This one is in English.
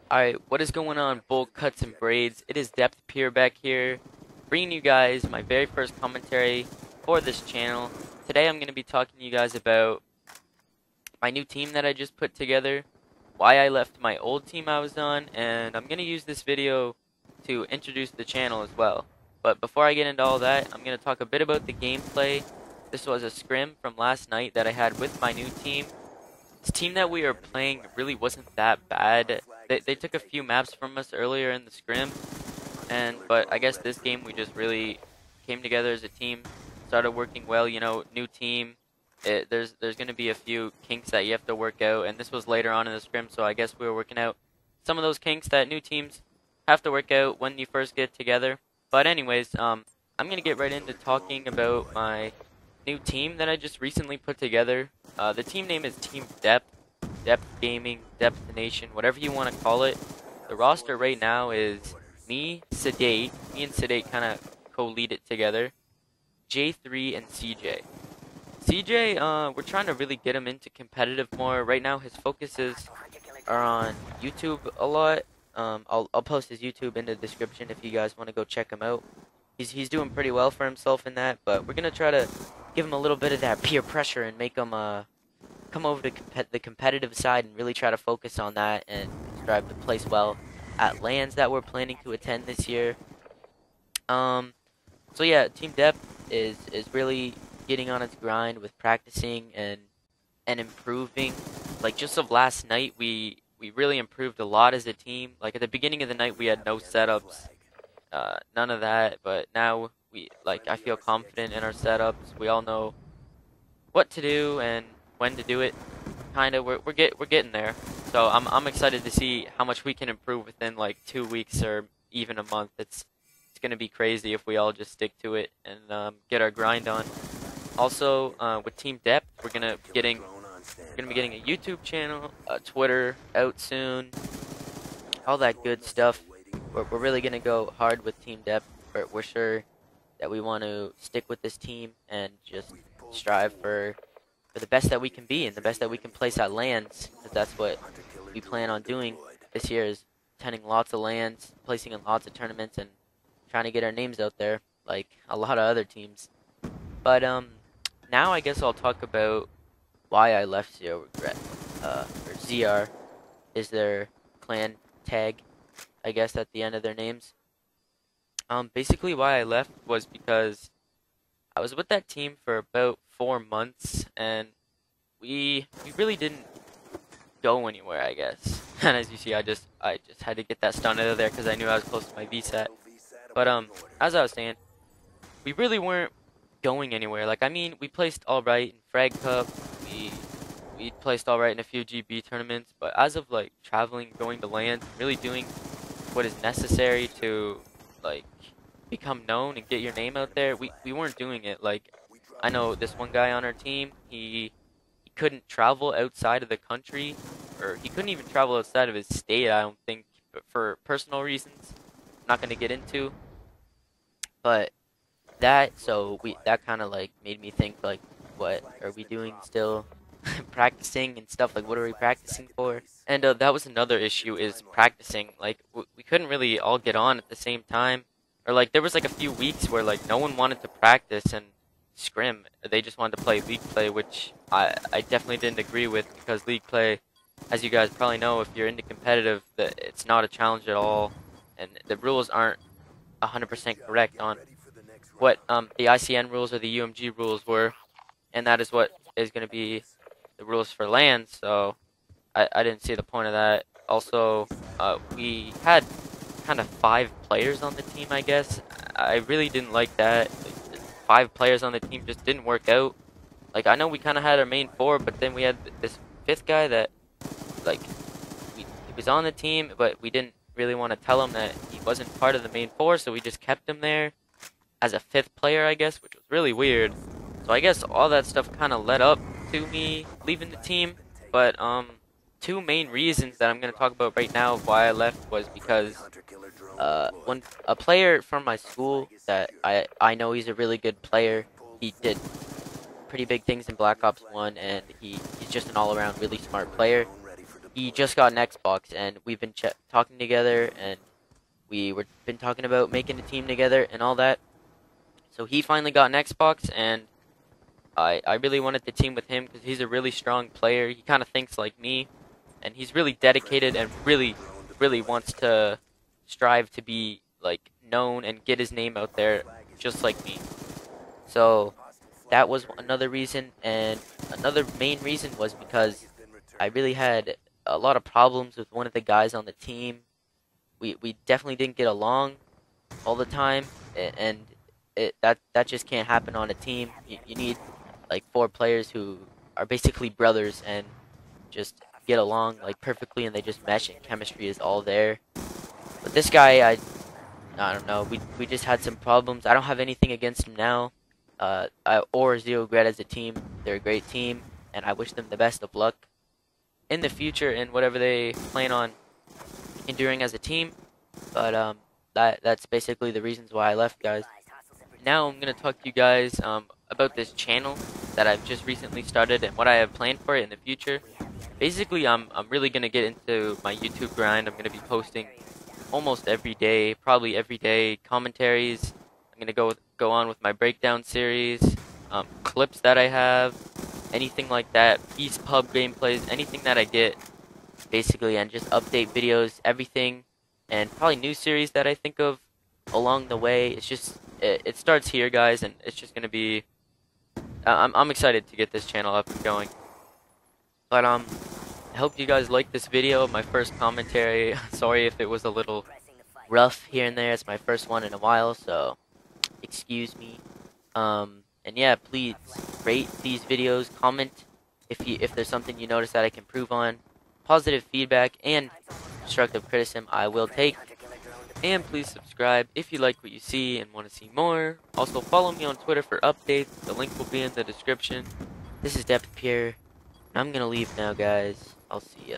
Alright, what is going on, bowl cuts and braids? It is Depth Pure back here, bringing you guys my very first commentary for this channel. Today I'm going to be talking to you guys about my new team that I just put together, why I left my old team I was on, and I'm going to use this video to introduce the channel as well. But before I get into all that, I'm going to talk a bit about the gameplay. This was a scrim from last night that I had with my new team. This team that we are playing really wasn't that bad. They took a few maps from us earlier in the scrim, but I guess this game we just really came together as a team, started working well. You know, new team. There's going to be a few kinks that you have to work out, and this was later on in the scrim, so I guess we were working out some of those kinks that new teams have to work out when you first get together. But anyways, I'm gonna get right into talking about my new team that I just recently put together. The team name is Team Depth, Depth Gaming, Depth Nation, whatever you want to call it. The roster right now is me, Sedate. Me and Sedate kind of co-lead it together. J3 and CJ. CJ, we're trying to really get him into competitive more. Right now, his focuses are on YouTube a lot. I'll post his YouTube in the description if you guys want to go check him out. He's doing pretty well for himself in that, but we're gonna try to give him a little bit of that peer pressure and make him come over to the competitive side and really try to focus on that and strive to place well at lands that we're planning to attend this year. So yeah, Team Depth is really getting on its grind with practicing and improving. Like just of last night, we really improved a lot as a team. Like at the beginning of the night, we had no setups, none of that. But now I feel confident in our setups. We all know what to do and when to do it. Kinda, we're getting there. So I'm excited to see how much we can improve within like 2 weeks or even a month. It's gonna be crazy if we all just stick to it and get our grind on. Also, with Team Depth, we're gonna be getting a YouTube channel, Twitter out soon, all that good stuff. We're really gonna go hard with Team Depth. We're sure that we want to stick with this team and just strive for the best that we can be and the best that we can place at lands, because that's what we plan on doing this year is attending lots of lands, placing in lots of tournaments, and trying to get our names out there like a lot of other teams. But now I guess I'll talk about why I left Zero Regret. Or ZR is their clan tag, I guess, at the end of their names. Basically why I left was because I was with that team for about 4 months, and we really didn't go anywhere, I guess. And as you see, I just had to get that stun out of there because I knew I was close to my VSAT. But as I was saying, we really weren't going anywhere. Like I mean, we placed all right in Frag Cup. We we placed all right in a few GB tournaments, but as of like traveling, going to land, really doing what is necessary to like become known and get your name out there, we weren't doing it. Like I know this one guy on our team, he couldn't travel outside of the country, or he couldn't even travel outside of his state, I don't think, but for personal reasons. I'm not gonna get into, but that kind of like made me think like, what are we doing still? Practicing and stuff, like what are we practicing for? And that was another issue, is practicing. Like we couldn't really all get on at the same time, or like there was like a few weeks where like no one wanted to practice and scrim. They just wanted to play league play, which I definitely didn't agree with, because league play, as you guys probably know if you're into competitive, that it's not a challenge at all, and the rules aren't 100% correct on what the ICN rules or the UMG rules were, and that is what is going to be the rules for LAN. So I didn't see the point of that. Also, we had kind of 5 players on the team, I guess. I really didn't like that. Like, the 5 players on the team just didn't work out. Like I know we kind of had our main 4, but then we had this 5th guy that like he was on the team, but we didn't really want to tell him that he wasn't part of the main 4, so we just kept him there as a 5th player, I guess, which was really weird. So I guess all that stuff kind of led up to me leaving the team. But 2 main reasons that I'm going to talk about right now of why I left was because when a player from my school that I know he's a really good player, he did pretty big things in Black Ops 1, and he's just an all-around really smart player. he just got an Xbox, and we've been talking together, and we were been talking about making a team together and all that. So he finally got an Xbox, and I really wanted to team with him because he's a really strong player. He kind of thinks like me, and he's really dedicated and really wants to strive to be like known and get his name out there just like me. So that was another reason, and another main reason was because I really had a lot of problems with one of the guys on the team. We definitely didn't get along all the time, and that just can't happen on a team. You need like four players who are basically brothers and just get along like perfectly, and they just mesh, and chemistry is all there. But this guy, I don't know. We just had some problems. I don't have anything against him now. Or Zero Grad as a team. They're a great team, and I wish them the best of luck in the future and whatever they plan on enduring as a team. But that's basically the reasons why I left, guys. Now I'm gonna talk to you guys about this channel that I've just recently started and what I have planned for it in the future. Basically, I'm really gonna get into my YouTube grind. I'm gonna be posting almost every day, probably every day, commentaries. I'm gonna go on with my breakdown series, clips that I have, anything like that, Peace Pub gameplays, anything that I get, basically, and just update videos, everything, and probably new series that I think of along the way. It's just it starts here, guys, and it's just gonna be. I'm excited to get this channel up and going. But I hope you guys liked this video, my first commentary. Sorry if it was a little rough here and there. It's my first one in a while, so excuse me. And yeah, please rate these videos, comment if there's something you notice that I can improve on. Positive feedback and constructive criticism I will take. And please subscribe if you like what you see and want to see more. Also follow me on Twitter for updates. The link will be in the description. This is Depth Pure. I'm gonna leave now, guys. I'll see ya.